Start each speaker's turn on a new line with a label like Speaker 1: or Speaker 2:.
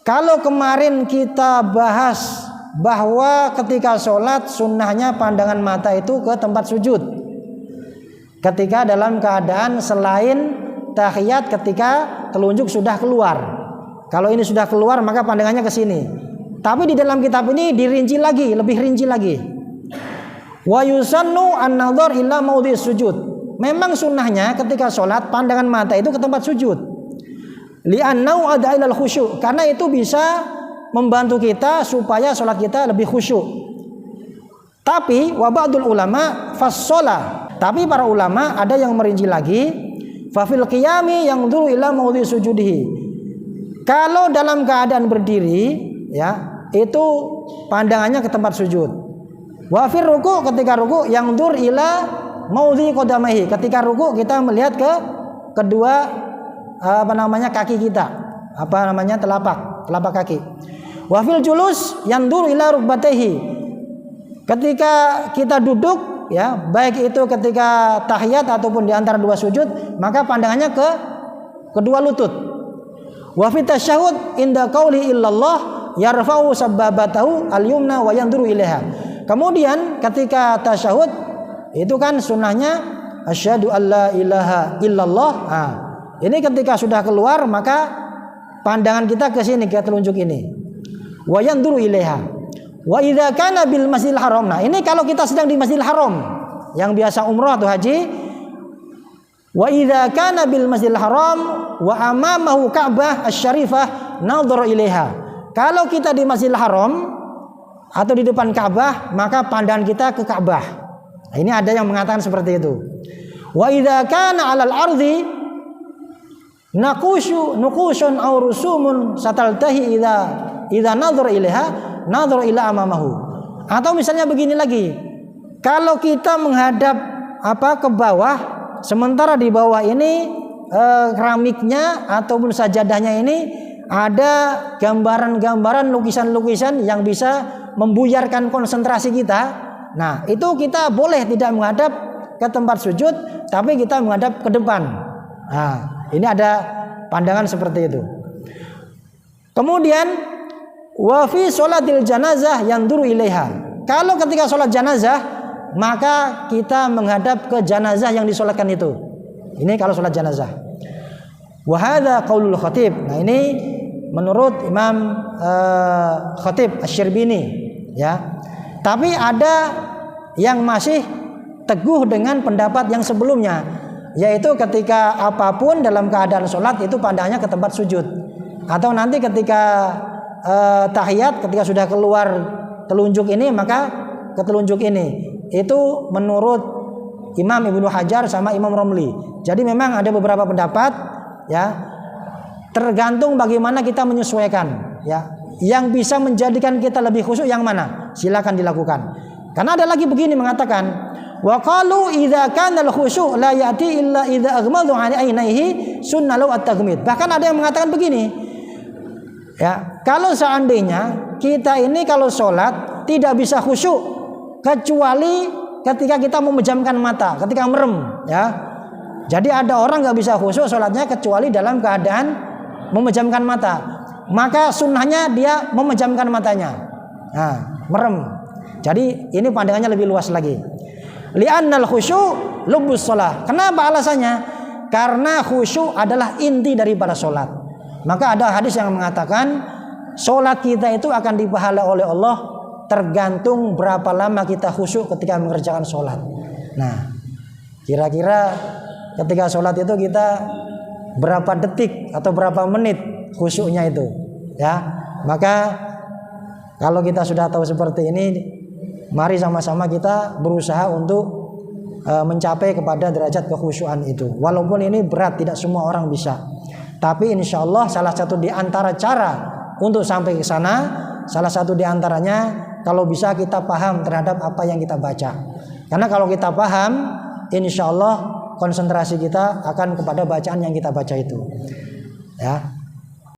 Speaker 1: Kalau kemarin kita bahas bahwa ketika sholat sunnahnya pandangan mata itu ke tempat sujud, ketika dalam keadaan selain tahiyat ketika telunjuk sudah keluar. Kalau ini sudah keluar maka pandangannya ke sini. Tapi di dalam kitab ini dirinci lagi, lebih rinci lagi. Wa yusannu an-nadhar ila maudhi'is sujud. Memang sunnahnya ketika sholat pandangan mata itu ke tempat sujud. Li'annahu ad'a ilal khusyuk, karena itu bisa membantu kita supaya sholat kita lebih khusyuk. Tapi wa ba'dul ulama fassola. Tapi para ulama ada yang merinci lagi. Fa fil qiyami yanzuru ila maudhi'is sujudihi. Kalau dalam keadaan berdiri, ya, itu pandangannya ke tempat sujud. Wa fir ruku, ketika ruku yanzur ila maudhi qadamaihi. Ketika ruku kita melihat ke kedua kaki kita. Telapak kaki. Wa fil julus yanzur ila rukbataihi. Ketika kita duduk, ya, baik itu ketika tahiyat ataupun di antara dua sujud, maka pandangannya ke kedua lutut. Wa fi tasyahhud inda qauli illallah yarfa'u sabbabatahu al-yumna wa yanzuru ilaiha. Kemudian ketika tasyahud itu kan sunnahnya asyhadu alla ilaha illallah. Ini ketika sudah keluar maka pandangan kita ke sini, ke telunjuk ini. Wa yanzuru ilaiha. Wa idza kana bil Masjidil Haram. Nah, ini kalau kita sedang di Masjidil Haram yang biasa umrah atau haji. Wa idza kana bil Masjidil Haram wa amamahu Ka'bah asy-Syarifah nadhara ilaiha. Kalau kita di Masjidil Haram atau di depan Ka'bah, maka pandangan kita ke Ka'bah. Nah, ini ada yang mengatakan seperti itu. Wa idza kana 'alal ardi nuqushun aw rusumun sataltahi idza nadhara ilaiha nadhara ila amamahu. Atau misalnya begini lagi. Kalau kita menghadap ke bawah, sementara di bawah ini keramiknya ataupun sajadahnya ini ada gambaran-gambaran, lukisan-lukisan yang bisa membuyarkan konsentrasi kita. Nah, itu kita boleh tidak menghadap ke tempat sujud, tapi kita menghadap ke depan. Nah, ini ada pandangan seperti itu. Kemudian wa fi sholatil janazah yanzuru ilaiha. Kalau ketika sholat janazah, maka kita menghadap ke janazah yang disolatkan itu. Ini kalau sholat janazah. Wa hadza qaulul khatib. Nah, ini menurut Imam Khatib Asy-Syirbini, ya. Tapi ada yang masih teguh dengan pendapat yang sebelumnya, yaitu ketika apapun dalam keadaan sholat itu pandangannya ke tempat sujud. Atau nanti ketika tahiyat, ketika sudah keluar telunjuk ini maka ke telunjuk ini. Itu menurut Imam Ibnu Hajar sama Imam Romli. Jadi memang ada beberapa pendapat, ya. Tergantung bagaimana kita menyesuaikan, ya. Yang bisa menjadikan kita lebih khusyuk yang mana? Silakan dilakukan. Karena ada lagi begini mengatakan, wa qalu idza kana al-khusyu' la ya'ti illa idza aghmadu 'an 'ainaihi sunnalu at-taghmid. Bahkan ada yang mengatakan begini. Ya, kalau seandainya kita ini kalau sholat tidak bisa khusyuk kecuali ketika kita memejamkan mata, ketika merem, ya. Jadi ada orang nggak bisa khusyuk sholatnya kecuali dalam keadaan memejamkan mata. Maka sunnahnya dia memejamkan matanya, nah, merem. Jadi ini pandangannya lebih luas lagi. Li'annal khusyuk lubbus shalah. Kenapa alasannya? Karena khusyuk adalah inti daripada sholat. Maka ada hadis yang mengatakan sholat kita itu akan dipahala oleh Allah tergantung berapa lama kita khusyuk ketika mengerjakan sholat. Nah, kira-kira ketika sholat itu kita berapa detik atau berapa menit khusyuknya itu, ya. Maka kalau kita sudah tahu seperti ini, mari sama-sama kita berusaha untuk mencapai kepada derajat kekhusyuan itu. Walaupun ini berat, tidak semua orang bisa. Tapi insya Allah salah satu di antara cara untuk sampai ke sana, salah satu di antaranya kalau bisa kita paham terhadap apa yang kita baca. Karena kalau kita paham, insya Allah konsentrasi kita akan kepada bacaan yang kita baca itu, ya.